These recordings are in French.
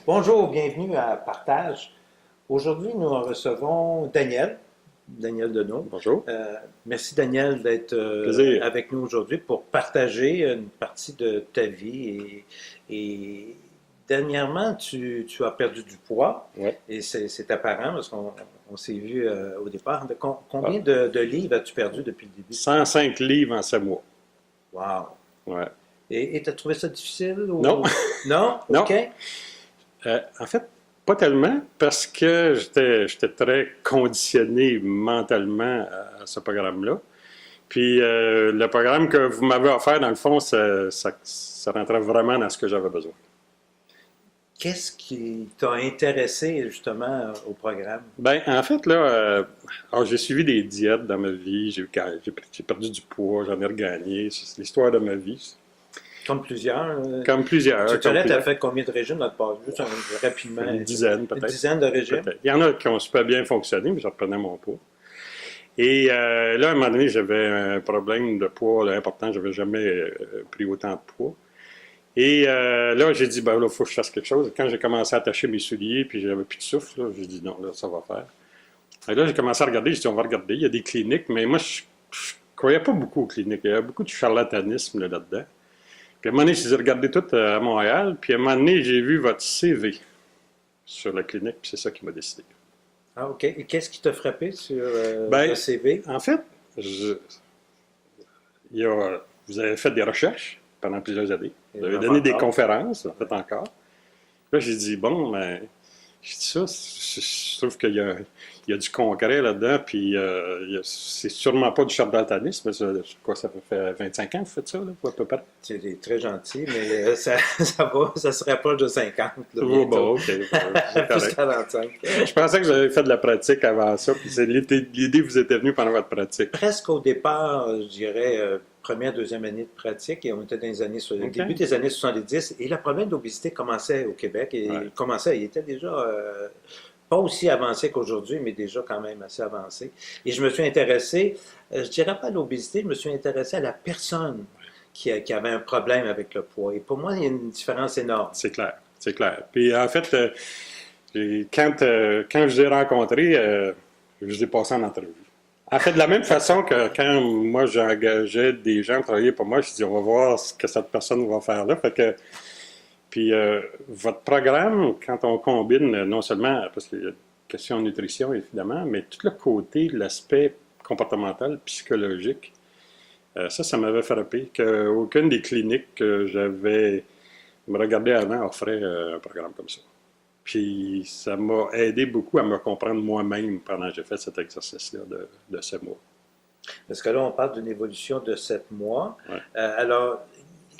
Bonjour, bienvenue à Partage. Aujourd'hui, nous recevons Daniel Deneau. Bonjour. Merci Daniel d'être Plaisir. avec nous aujourd'hui pour partager une partie de ta vie. Et dernièrement, tu as perdu du poids Ouais. et c'est apparent parce qu'on s'est vu au départ. Combien Ah, de livres as-tu perdu depuis le début? 105 livres en 7 mois. Wow! Ouais. Et tu as trouvé ça difficile Non, ou... Non? non. OK. En fait, pas tellement, parce que j'étais très conditionné mentalement à ce programme-là. Puis le programme que vous m'avez offert, dans le fond, ça rentrait vraiment dans ce que j'avais besoin. Qu'est-ce qui t'a intéressé justement au programme? Ben, en fait, là, alors, j'ai suivi des diètes dans ma vie, j'ai perdu du poids, j'en ai regagné, c'est l'histoire de ma vie. Comme plusieurs. Comme plusieurs, Tu comme as plusieurs. fait combien de régimes dans le passé? Juste rapidement. Une dizaine, Une peut-être. dizaine de régimes? Peut-être. Il y en a qui ont super bien fonctionné, mais je reprenais mon poids. Et là, à un moment donné, j'avais un problème de poids là, important. Je n'avais jamais pris autant de poids. Et là, j'ai dit, ben là, il faut que je fasse quelque chose. Quand j'ai commencé à attacher mes souliers, puis j'avais plus de souffle, là, j'ai dit, non, là, ça va faire. Et là, j'ai commencé à regarder. J'ai dit, on va regarder. Il y a des cliniques, mais moi, je croyais pas beaucoup aux cliniques. Il y a beaucoup de charlatanisme là-dedans. Puis à un moment donné, j'ai regardé tout à Montréal. Puis à un moment donné, j'ai vu votre CV sur la clinique, puis c'est ça qui m'a décidé. Ah, OK. Et qu'est-ce qui t'a frappé sur le Ben, CV? en fait, je- vous avez fait des recherches pendant plusieurs années. Et Vous avez j'en fais donné des encore. conférences, en fait encore. Là, j'ai dit, bon, ben, j'ai dit ça, je trouve qu'il y a du concret là-dedans, puis c'est sûrement pas du charlatanisme. Quoi, ça fait 25 ans que vous faites ça, là, à peu près? Tu es très gentil, mais ça va, ça se rapproche de 50 là, Oh, bientôt. bon, ok, c'est Plus correct. 45. Je pensais que j'avais fait de la pratique avant ça, puis l'idée vous était venue pendant votre pratique. Presque au départ, je dirais, première, deuxième année de pratique, et on était dans les années, le OK? début des années 70, et le problème d'obésité commençait au Québec, et Ouais. il était déjà pas aussi avancé qu'aujourd'hui, mais déjà quand même assez avancé. Et je me suis intéressé, je dirais pas à l'obésité, je me suis intéressé à la personne qui avait un problème avec le poids. Et pour moi, il y a une différence énorme. C'est clair, c'est clair. Puis en fait, quand je les ai rencontrés, je les ai passés en entrevue. En fait, de la même façon que quand moi j'engageais des gens à travailler pour moi, je dis on va voir ce que cette personne va faire là. Fait que, puis votre programme, quand on combine non seulement, parce qu'il y a une question de nutrition évidemment, mais tout le côté, l'aspect comportemental, psychologique, ça m'avait frappé qu'aucune des cliniques que j'avais regardé avant offrait un programme comme ça. Puis ça m'a aidé beaucoup à me comprendre moi-même pendant que j'ai fait cet exercice-là de 7 mois. Parce que là, on parle d'une évolution de 7 mois. Ouais. Alors,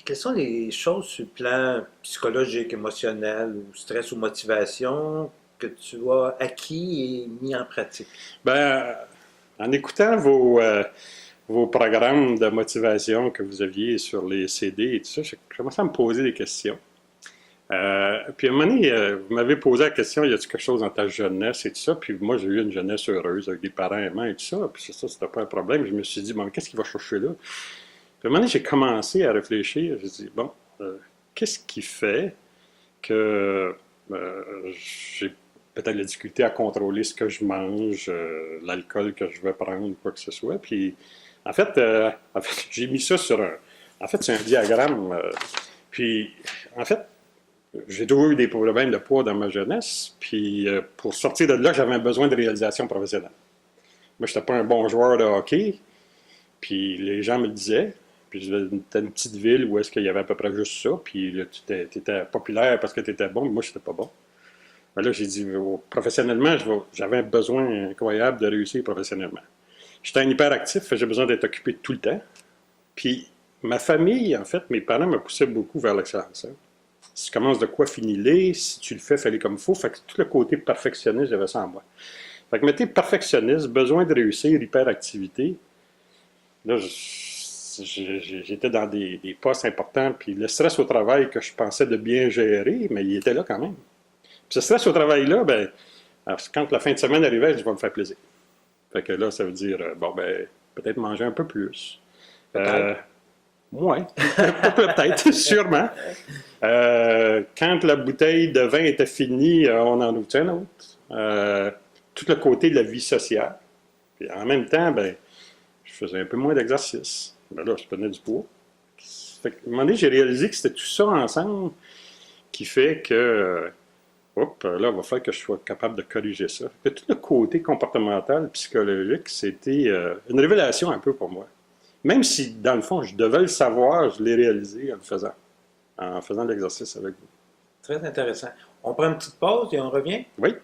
quelles sont les choses sur le plan psychologique, émotionnel, ou stress ou motivation que tu as acquis et mis en pratique? Ben, en écoutant vos programmes de motivation que vous aviez sur les CD et tout ça, j'ai commencé à me poser des questions. Puis à un moment donné, vous m'avez posé la question, y a-t-il quelque chose dans ta jeunesse et tout ça? Puis moi, j'ai eu une jeunesse heureuse avec des parents aimants et tout ça. Puis ça, c'était pas un problème. Je me suis dit, bon, qu'est-ce qu'il va chercher là? Puis à un moment donné, j'ai commencé à réfléchir. J'ai dit, bon, qu'est-ce qui fait que j'ai peut-être la difficulté à contrôler ce que je mange, l'alcool que je vais prendre, quoi que ce soit. Puis en fait j'ai mis ça sur un... En fait, c'est un diagramme. Puis en fait, j'ai toujours eu des problèmes de poids dans ma jeunesse. Puis pour sortir de là, j'avais un besoin de réalisation professionnelle. Moi, je n'étais pas un bon joueur de hockey. Puis les gens me le disaient. Puis c'était une petite ville où est-ce qu'il y avait à peu près juste ça. Puis là, tu étais populaire parce que tu étais bon, mais moi, je n'étais pas bon. Ben là, j'ai dit, professionnellement, j'avais un besoin incroyable de réussir professionnellement. J'étais un hyperactif, j'ai besoin d'être occupé tout le temps. Puis ma famille, en fait, mes parents me poussaient beaucoup vers l'excellence. Hein. Si tu commences de quoi, finis-les. Si tu le fais, fais-les comme il faut. Fait que tout le côté perfectionniste, j'avais ça en moi. Fait que mettez perfectionniste, besoin de réussir, hyperactivité. Là, j'étais dans des postes importants, puis le stress au travail que je pensais de bien gérer, mais il était là quand même. Puis ce stress au travail-là, ben, quand la fin de semaine arrivait, je dis, va me faire plaisir. Fait que là, ça veut dire, bon, ben, peut-être manger un peu plus. Euh, Peut-être. Oui, peut-être, sûrement. Quand la bouteille de vin était finie, on en ouvrait un autre. Tout le côté de la vie sociale. Puis en même temps, ben, je faisais un peu moins d'exercice. Ben là, je prenais du poids. Fait qu'à un moment donné, j'ai réalisé que c'était tout ça ensemble qui fait que, là, il va falloir que je sois capable de corriger ça. Fait que tout le côté comportemental, psychologique, c'était une révélation un peu pour moi. Même si, dans le fond, je devais le savoir, je l'ai réalisé en faisant l'exercice avec vous. Très intéressant. On prend une petite pause et on revient? Oui.